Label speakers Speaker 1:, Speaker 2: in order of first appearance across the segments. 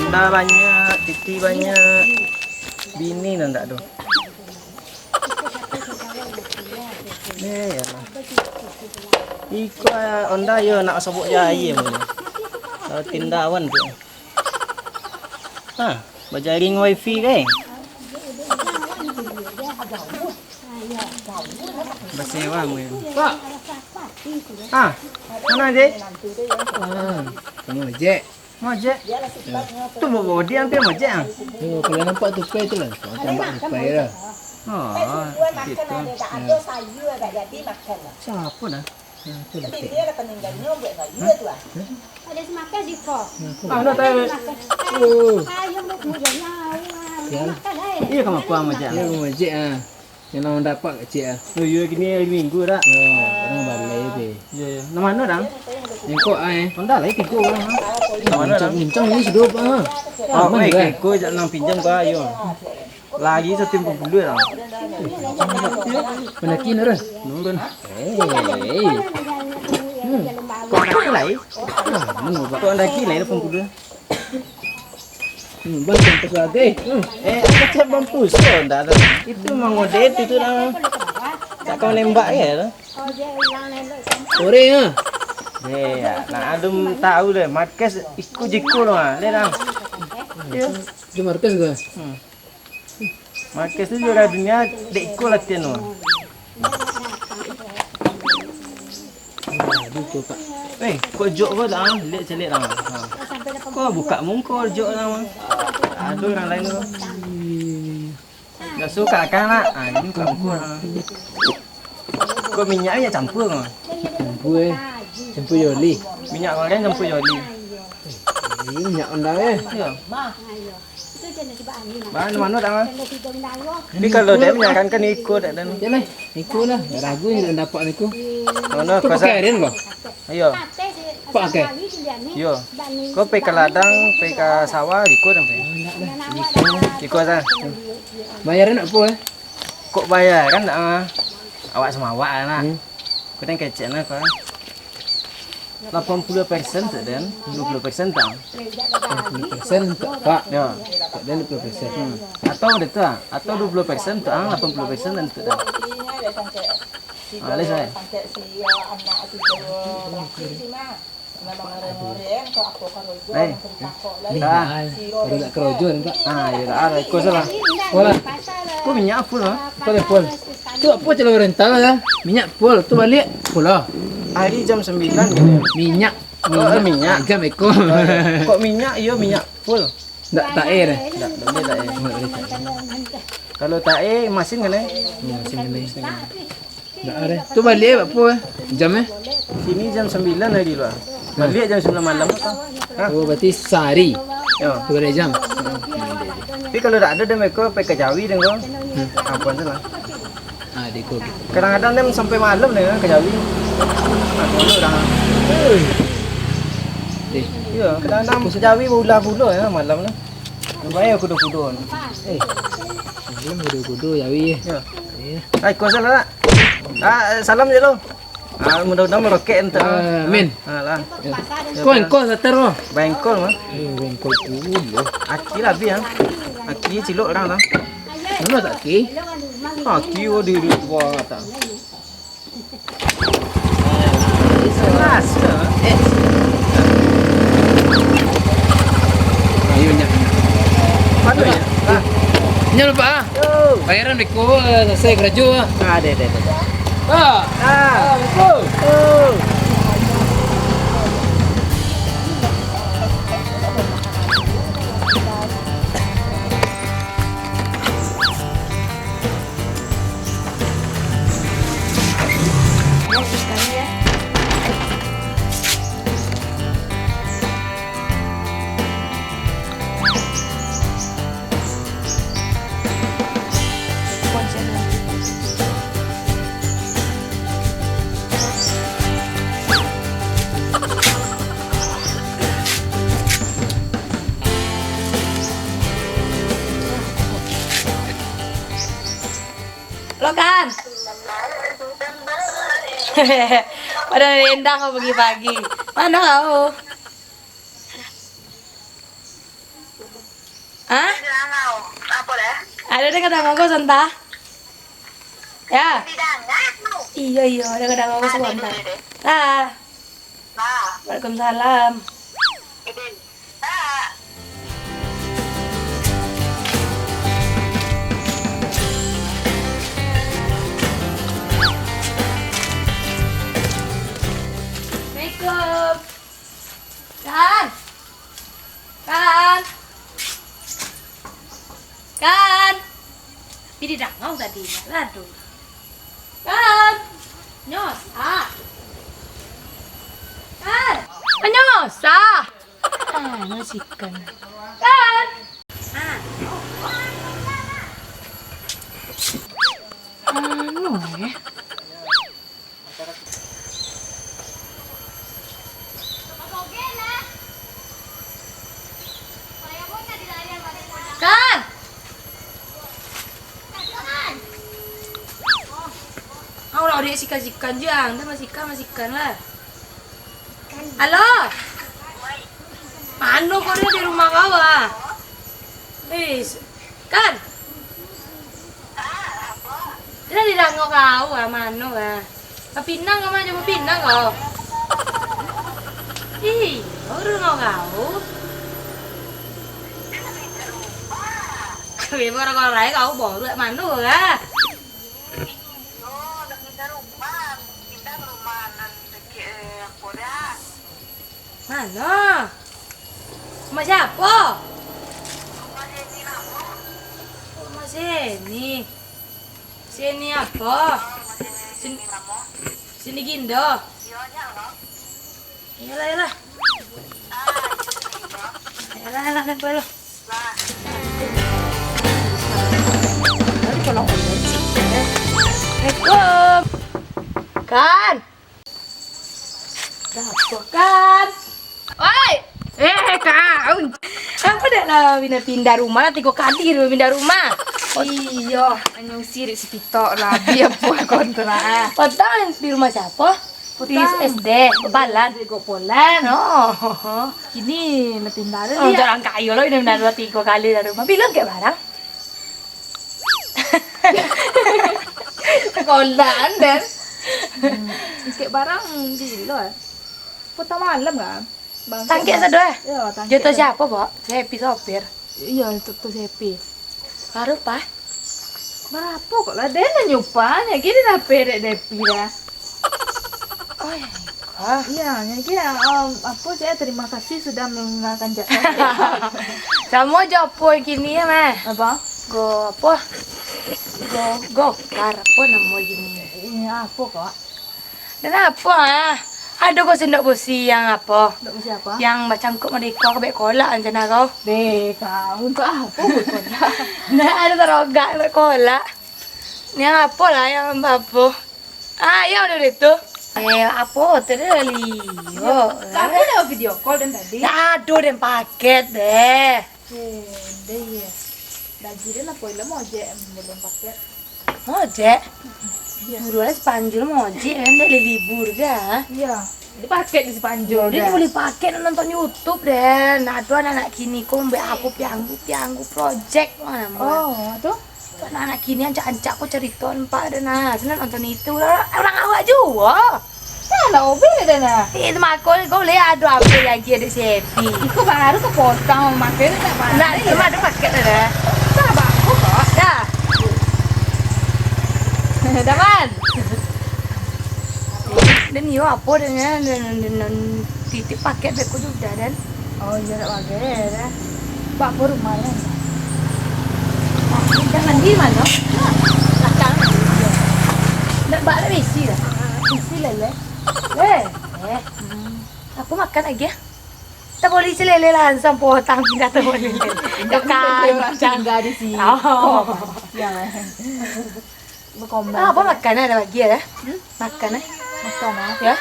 Speaker 1: Onda banyak, titi banyak. Bini ndak tu. Ya. Iko onda yo nak sebut jaya mun. Tindawan tu. Ha, berjaring wifi ke? Bersewa mun. Pak. Ha, mana je?
Speaker 2: Kamu ojek.
Speaker 1: Mojek. Tu bawa dia ambil mojek ah.
Speaker 2: Oh, kalau nampak tu pay tu lah. Tambah pay lah.
Speaker 1: Oh, gitu. Siapa dah?
Speaker 2: Tu lah.
Speaker 3: Ada semakan di kok.
Speaker 1: Ah, nak tahu.
Speaker 2: Oh,
Speaker 3: Ayam mau punya. Makan
Speaker 1: Iya kamu puang mojek.
Speaker 2: dia kamu ojek ah. Yang orang dapat kecil ah.
Speaker 1: Oh, iya gini hari Minggu dah.
Speaker 2: Oh, orang balai be.
Speaker 1: Ya, ya. Nama mana dah?
Speaker 2: Yang kau ah.
Speaker 1: Honda lah tiga orang. Nama mana dah?
Speaker 2: Bincang ni hidup ah.
Speaker 1: Oh, baik. Kau jangan pinjam kau ayo. Lagi satu puluh dah.
Speaker 2: Menakin dah.
Speaker 1: Nurun.
Speaker 2: Hey.
Speaker 1: Kau nak kilai?
Speaker 2: Mana buat?
Speaker 1: Kau nak kilai 80.
Speaker 2: Bang sampai lagi.
Speaker 1: Aku cek mampus kau dah. Itu memang model itu lah. Tak kau nembak ya lah.
Speaker 2: Sore ah.
Speaker 1: Ya, nak adum tahu deh. Marques ikut jikul lah. Lihat dah.
Speaker 2: Di markas ke?
Speaker 1: Marques tu juara dunia dek ikut latihan tu.
Speaker 2: Aduh tu pak.
Speaker 1: Kau jok kau dah. Lihat celik dah. Kau buka muka jok dah. Ada orang lain tu. Dah suka kan nak? Ini buka muka lah. Kau minyaknya campur kau.
Speaker 2: Campur Campur Yoli.
Speaker 1: Minyak goreng campur joli.
Speaker 2: Ini minyak anda
Speaker 1: Ya. Bahan mana dah? Tapi kalau dia menyarankan ikut dan
Speaker 2: Jangan ikut lah. Tak ragu ni dapat ni ku.
Speaker 1: mana
Speaker 2: Kau pakai Aren kau?
Speaker 1: Ayo.
Speaker 2: Pakai.
Speaker 1: Yo. Kau pergi ke ladang, pergi ke sawah ikut sampai. Ikut dah.
Speaker 2: Bayaran apa
Speaker 1: Kok bayar kan awak sama awak nak. Kau tengok kecek nak kau. 80% tu dan 20% tak.
Speaker 2: 20% tak pak.
Speaker 1: Ya.
Speaker 2: Tak ada 20%.
Speaker 1: Atau ada tu atau 20% tu 80% dan tu dah. Alis saya.
Speaker 2: Dah. Kalau tak kerojon pak.
Speaker 1: Ya lah. Kau salah.
Speaker 2: Bola.
Speaker 1: Kau minyak full lah.
Speaker 2: Kau dah full. Tu apa cara rental lah? Minyak full. Tu balik full lah.
Speaker 1: Hari jam 9 gini.
Speaker 2: Minyak.
Speaker 1: Minyak.
Speaker 2: Jam ekor.
Speaker 1: Kok minyak? Iya minyak full.
Speaker 2: Tak air eh.
Speaker 1: Tak boleh tak air. Kalau tak air masin kan
Speaker 2: Mesin ni. Tak ada. Tu balik apa Jam
Speaker 1: Sini jam 9 hari luar. Balik jam 9 malam apa?
Speaker 2: Oh berarti sehari.
Speaker 1: Ya.
Speaker 2: 2 jam.
Speaker 1: Tapi kalau tak ada dia mereka pergi ke Jawi dengan apa tu lah.
Speaker 2: Deko.
Speaker 1: Kadang-kadang dia sampai malam dia ke Jawi. Kalau dah. Ya, kadang-kadang ke Jawi bulan-bulan ya malam lah. Bayar kuda-kuda.
Speaker 2: Belum kudu-kudu Jawi.
Speaker 1: Ya. Hai, kau salah tak? Salam je lo. Mudah-mudahan meroket entar.
Speaker 2: Amin.
Speaker 1: Lah.
Speaker 2: Kau setar lo.
Speaker 1: Bengkol mah.
Speaker 2: Bengkol dulu.
Speaker 1: Aki lah biar. Aki cilok orang lah.
Speaker 2: Mana tak ki?
Speaker 1: Aki oh di luar kata. Jelas ke?
Speaker 2: Ayo nyak.
Speaker 1: Mana ya?
Speaker 2: Nyak lupa ah. Bayaran deko selesai kerja ah.
Speaker 1: Ada.
Speaker 2: Betul.
Speaker 4: Lo kan? Padahal indah kau pagi-pagi. Mana kau? Hah? Ada kadang aku santa. Ya. Iya iya, ada kadang aku sebentar. Ah. Waalaikumsalam. Assalamualaikum. Kan? Kan? Kan? Ini dangau tadi. Aduh. Kan? Nyos. Ah. Kan? Nyos. Ah. Ah, nasikan. Kan? Ah. Ano eh? Kan? Kau lah dia sikan jang, dah masihkan lah. Halo? Mano kau dia di rumah kau ah? Kan? Dia di dangau kau ah, mano ah? Pinang kau macam pinang kau? Ih, kau rumah kau? Vì bữa con lấy cậu bỏ lại màn nữa à. Mana? Sama siapa? Sama sini. Sini apa? Sini Gindo. Iyalah. Iyalah, kan lo. Kalau Assalamualaikum. Kan? Berapa kan? Oi! Kau. Apa dah lah pindah rumah nanti kau kali pindah rumah.
Speaker 5: Iya, nyusir si pitok lah biar buat kontrak.
Speaker 4: Potong di rumah siapa? Di SD, Balan.
Speaker 5: Di Gopolan.
Speaker 4: Oh.
Speaker 5: Kini nak pindah
Speaker 4: Oh,
Speaker 5: dia.
Speaker 4: orang kayu loh ini pindah 2-3 kali dari rumah. Bilang kayak barang.
Speaker 5: Sekolah dan kayak barang gila. Kota malam kan? Bang.
Speaker 4: Tangkik sedih.
Speaker 5: Iya, tangkik.
Speaker 4: Jatuh siapa, Pak? Happy sopir.
Speaker 5: Iya, itu happy.
Speaker 4: Baru, Pak.
Speaker 5: Berapa kok lah dia nyupanya? Gini dah perek happy dah.
Speaker 4: Oh ya.
Speaker 5: Iya, kira apa saya terima kasih sudah mengenalkan jasa.
Speaker 4: Sama jopo gini ya, Mah.
Speaker 5: Apa?
Speaker 4: Go apa? Gokar apa nama gini?
Speaker 5: Ini apa kok?
Speaker 4: Dan apa ah? Ada kau sendok besi yang apa?
Speaker 5: Untuk siapa?
Speaker 4: Yang macam kau mereka kebek kolak rencana kau?
Speaker 5: Deh, kau untuk apa buat
Speaker 4: Nah, ada terogak kebek kolak. Yang apa lah yang apa? Ah, yang udah itu. Apa? Terali. Oh,
Speaker 5: Kamu ada video call dan tadi?
Speaker 4: aduh dan paket deh.
Speaker 5: Deh ya. Dajirin apa ilah mau je belum pakai.
Speaker 4: Mojek. Buruan sepanjul mojek kan dia libur ga?
Speaker 5: Iya. Dipakai di Sepanjol.
Speaker 4: Dia boleh pakai nonton YouTube deh. Nah, tuh anak kini kok mbak aku pianggu project mana mau.
Speaker 5: Oh, tuh.
Speaker 4: Anak kini ancak-ancak aku cerita Pak dan nah, senang nonton itu. Orang awak juga.
Speaker 5: Nah, lah obil dah nah.
Speaker 4: Itu mah kau lihat ada apa lagi ada sepi.
Speaker 5: Iku baru kepotong makan tak apa.
Speaker 4: Nah, itu mah ada paket ada.
Speaker 5: Sabar aku kok.
Speaker 4: Dah.
Speaker 5: Daman.
Speaker 4: Dan yo apa dengan titip paket beku juga dan.
Speaker 5: Oh, iya tak pakai dah. Bak baru malam.
Speaker 4: Jangan di mana? Belakang. Nak bak dah besi dah.
Speaker 5: Isi lele.
Speaker 4: Aku makan lagi ya. Tak boleh selele langsung potong tidak tak boleh. Kacang.
Speaker 5: Tinggal di sini.
Speaker 4: Oh.
Speaker 5: Ya. Berkombang.
Speaker 4: Apa makan ada lagi ya? Makan
Speaker 5: Makan ah.
Speaker 4: ya.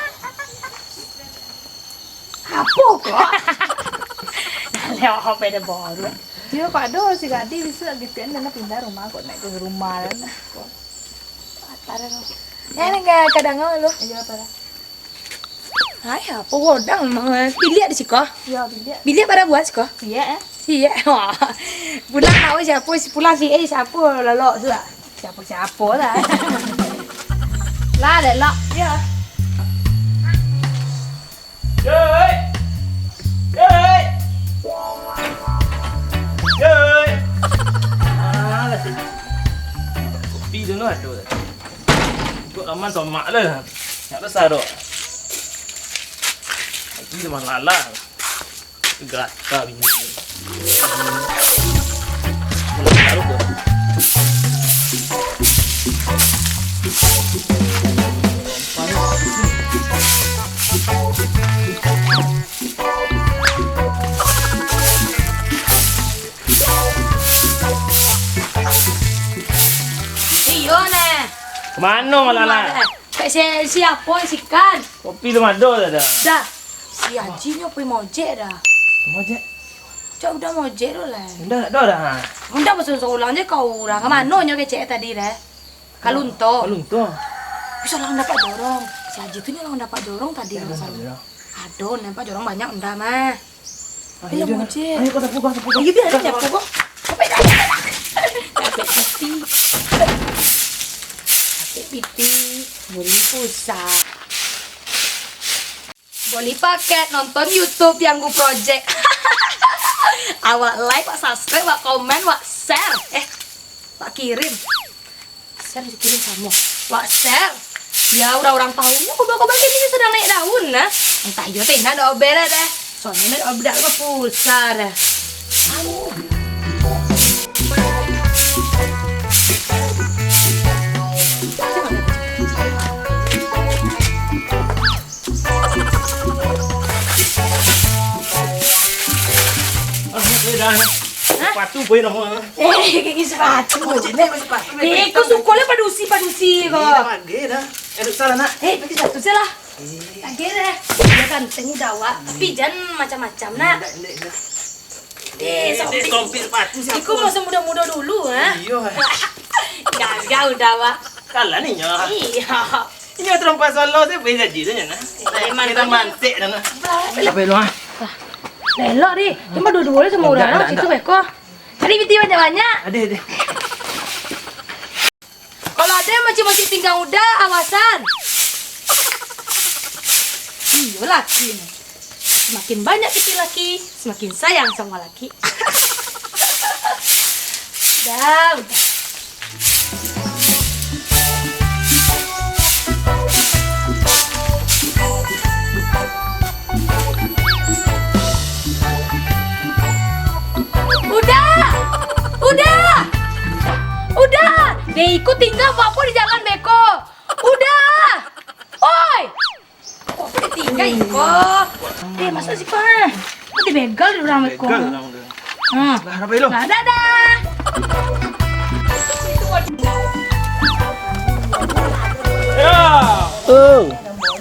Speaker 4: Apa kok? Lewat apa ada baru.
Speaker 5: Dia kok ada si Gadi bisa gitu kan dan pindah rumah kok naik ke rumah dan.
Speaker 4: Parah. Ya enggak kadang lu.
Speaker 5: Iya parah.
Speaker 4: Hai apa godang mah. Pilih ada sih kok.
Speaker 5: Iya, dia.
Speaker 4: Pilih pada buat sih kok.
Speaker 5: Iya
Speaker 4: Iya, wah. Pulang tahu siapa, pulang sih siapa lelok sudah. Siapa lah. Lah lelok ya.
Speaker 1: Chơi. Chơi. Chơi. Ah, lah sih. Kopi dulu ada. Kok aman sama mak lah. Tak ada saro. Lagi cuma lala. Gata bini. Mulai taruh tu.
Speaker 4: Iyo nih.
Speaker 1: Kemana malah?
Speaker 4: Kayak siapa si kan?
Speaker 1: Kopi lu mado dah.
Speaker 4: Dah. Si Haji nyopi mojek dah.
Speaker 1: Mau je?
Speaker 4: Cak udah mojek dulu lah.
Speaker 1: Dah dah dah.
Speaker 4: Udah pasal ulang je kau orang. Kemana nyoke cek tadi dah? Kalunto.
Speaker 1: Kalau tu.
Speaker 4: Bisa lang dapat dorong. Si Haji tu lang dapat dorong tadi lah. Aduh, nampak dorong banyak udah mah. Bila mojek.
Speaker 1: Ayo kau sapu.
Speaker 4: Ayo biar ada siapa kok. Sampai dah. Sampai piti. Sampai piti. Beli pulsa. Beli paket nonton YouTube yang gue project. Awak like, wak subscribe, wak komen, wak share. Wak kirim. Share dikirim kamu. Wak share. Ya udah orang tahu. Kobar-kobar ini sedang naik daun nah. Entah yo teh nah do bela deh. Soalnya ada bedak ke pulsa dah.
Speaker 1: Dah. Sepatu boleh nama.
Speaker 4: Kaki sepatu. Kau sukolnya padusi kok.
Speaker 1: Dah. Eduk salah nak.
Speaker 4: Pakai sepatu je lah. Lagi deh. Dia ganteng Jawa, tapi jangan macam-macam nak. Sampai
Speaker 1: kompil sepatu siapa?
Speaker 4: Aku masih muda-muda dulu, ha?
Speaker 1: Iya.
Speaker 4: Gagal udah, Wak.
Speaker 1: Kalah ni nya.
Speaker 4: Iya.
Speaker 1: Ini terompas solo saya boleh jadi tu nya. Kita mantik dah. Apa lu ah?
Speaker 4: Lelok di, cuma dua-duanya sama orang situ beko. Cari biti banyak-banyak.
Speaker 1: Ada.
Speaker 4: Kalau ada masih pinggang udah, awasan. Iya laki nih. Semakin banyak kita laki, semakin sayang sama laki. Udah. Udah. Dia ikut tinggal Papo di jalan beko. Udah. Oi. Kok dia tinggal ikut? Masa sih Pak? Kok dibegal di orang beko?
Speaker 1: Lah apa lu?
Speaker 4: Dadah.
Speaker 1: Ya.
Speaker 2: Oh,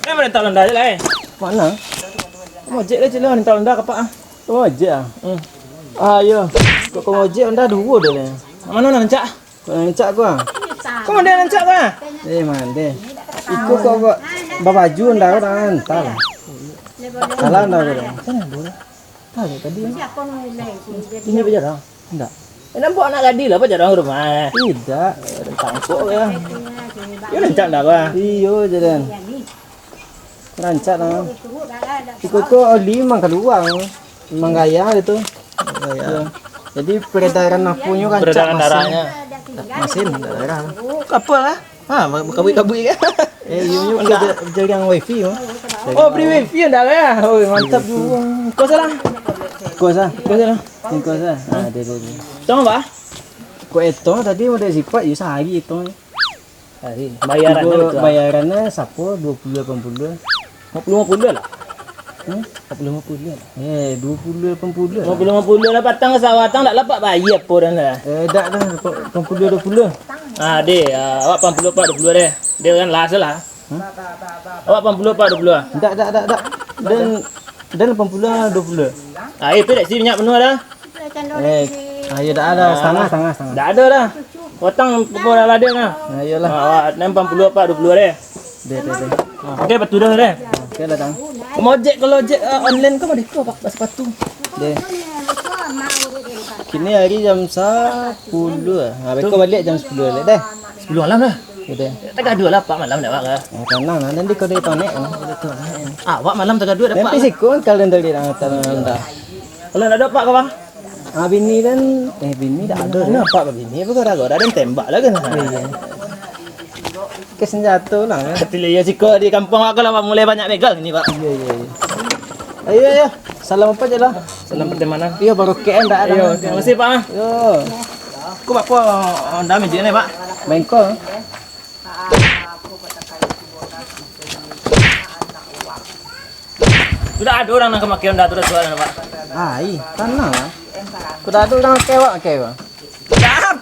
Speaker 1: Ni mana tak lendah je lah
Speaker 2: mana?
Speaker 1: Mojek lah celah tak lendah kapak ah.
Speaker 2: Ojek ah. Ya. Kau ojek anda dua dah lah.
Speaker 1: Mana nak lencak?
Speaker 2: Kau lencak kau ah.
Speaker 1: Kau mana lencak kau ah?
Speaker 2: Mande. Ikut kau baju anda kau dah entar. Salah anda kau dah. Sana bola. Tahu tadi. Ini apa jarang? Enggak.
Speaker 1: Nampak anak gadi lah apa jarang rumah.
Speaker 2: Tidak.
Speaker 1: Tangkuk ya. Ya lencak dah kau.
Speaker 2: Iyo jalan. Rancak lah. Ikut kau lima kedua. Memang gaya itu. Gaya. Jadi peredaran nafsunya kan
Speaker 1: Peredaran darahnya.
Speaker 2: Mesin darah.
Speaker 1: Apa lah? Kabui-kabui kan?
Speaker 2: Iyo jaringan wifi yo.
Speaker 1: Oh, beri wifi dah ya. Oh, mantap juga. Kau salah.
Speaker 2: Kau salah. Ada.
Speaker 1: Tahu apa?
Speaker 2: Kau itu tadi udah sifat ya sehari itu.
Speaker 1: Hari bayarannya betul.
Speaker 2: Bayarannya sapo 20-80.
Speaker 1: 50 lah.
Speaker 2: 50 lah. 20-80.
Speaker 1: 50 lah patang ke sawatang tak dapat bayar apa dah lah.
Speaker 2: Dak dah 80-20.
Speaker 1: Deh, awak 80 pak 20 deh. Dia kan lah salah. Awak 80 pak 20.
Speaker 2: Dak. Dan 80-20.
Speaker 1: Itu dah si minyak penuh dah.
Speaker 2: Ayo dah ada setengah.
Speaker 1: Dah ada dah. Potong pupuk dah ada dah.
Speaker 2: Ayolah.
Speaker 1: Awak 80 pak 20 deh.
Speaker 2: Deh.
Speaker 1: Okey, betul dah deh.
Speaker 2: Okey lah tang.
Speaker 1: Mojek kalau ojek online kau ada kau pakai sepatu.
Speaker 2: Deh. Kini hari jam 10. Beko balik jam 10 balik dah.
Speaker 1: 10 malam dah.
Speaker 2: Gitu.
Speaker 1: Tak gaduh lah pak malam dah pak ke.
Speaker 2: Tenang lah nanti kau dia tonek.
Speaker 1: Pak malam tak gaduh dah pak.
Speaker 2: Nanti sikon kalian tadi dah.
Speaker 1: Kalau nak ada pak ke bang?
Speaker 2: Bini kan bini dah ada.
Speaker 1: Kenapa begini? Apa kau ada yang tembak lah kan?
Speaker 2: Ke senjata lah kan.
Speaker 1: Betul ya siko di kampung aku lah mulai banyak begal ini pak.
Speaker 2: Iya. Ayo. Salam apa je lah.
Speaker 1: Salam pertemanan.
Speaker 2: Iya baru KN dah ada.
Speaker 1: Ayo, terima kasih pak.
Speaker 2: Yo.
Speaker 1: Aku pak dah meja ni pak.
Speaker 2: Bengkok.
Speaker 1: Sudah ada orang nak kemakian dah terus suara pak.
Speaker 2: Tenang lah. Sudah ada orang kewak.
Speaker 1: Dah.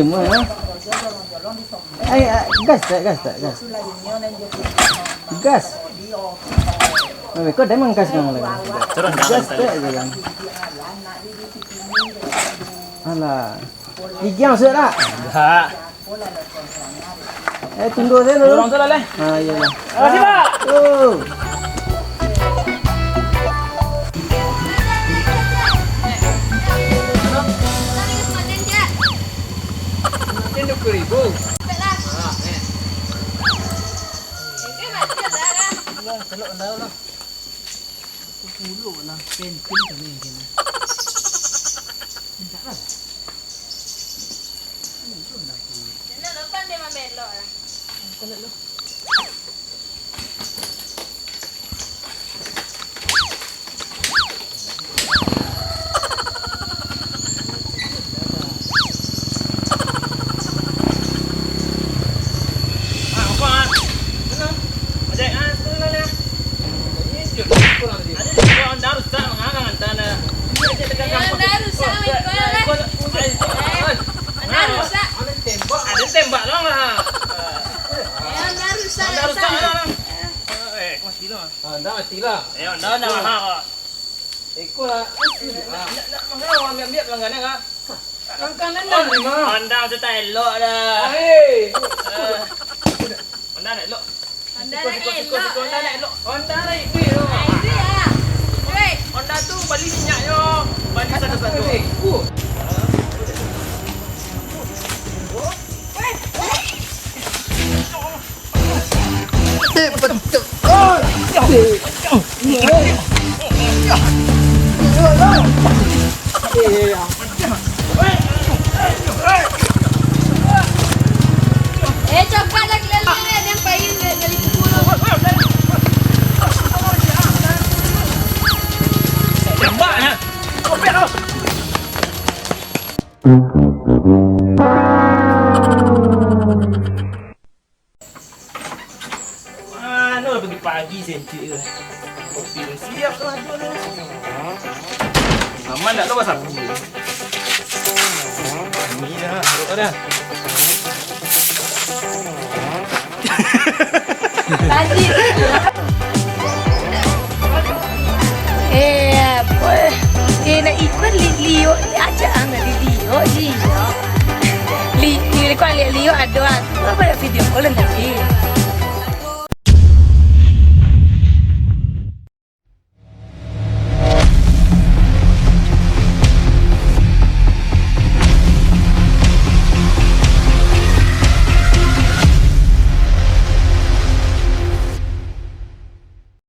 Speaker 2: Mah. Gas. Kau dah mangkas kang lagi.
Speaker 1: Turun
Speaker 2: Gas tak je kan. Alah. Gigi yang sudah tak?
Speaker 1: Dah.
Speaker 2: Tunggu saya dulu.
Speaker 1: Orang tu lah leh.
Speaker 2: Iyalah.
Speaker 1: Terima kasih pak.
Speaker 2: Oh.
Speaker 1: Ada tembak dong lah. Anda rusak lah. Mati lah.
Speaker 2: Anda matilah.
Speaker 1: Anda mahal.
Speaker 2: Ikut lah.
Speaker 1: Nak mahal ambil pelanggannya kak.
Speaker 2: Langkanan dah ni mah.
Speaker 1: Anda mesti tak elok dah. Anda nak elok. Anda nak elok. Anda nak ikut tu. Anda tu balik minyak yo. Balik satu-satu.
Speaker 2: Betul.
Speaker 3: Cepatlah keliling yang paling dari 10.
Speaker 1: Tembak ya. Kopek kau. Mana pergi pagi sentik ke. Kopi dah siap tu ada ni. Aman tak tu pasal aku. Ni dah, duduk dah.
Speaker 4: Tadi. Nak ikut Lio aja nak Lio je. Li kau lihat Lio ada apa video call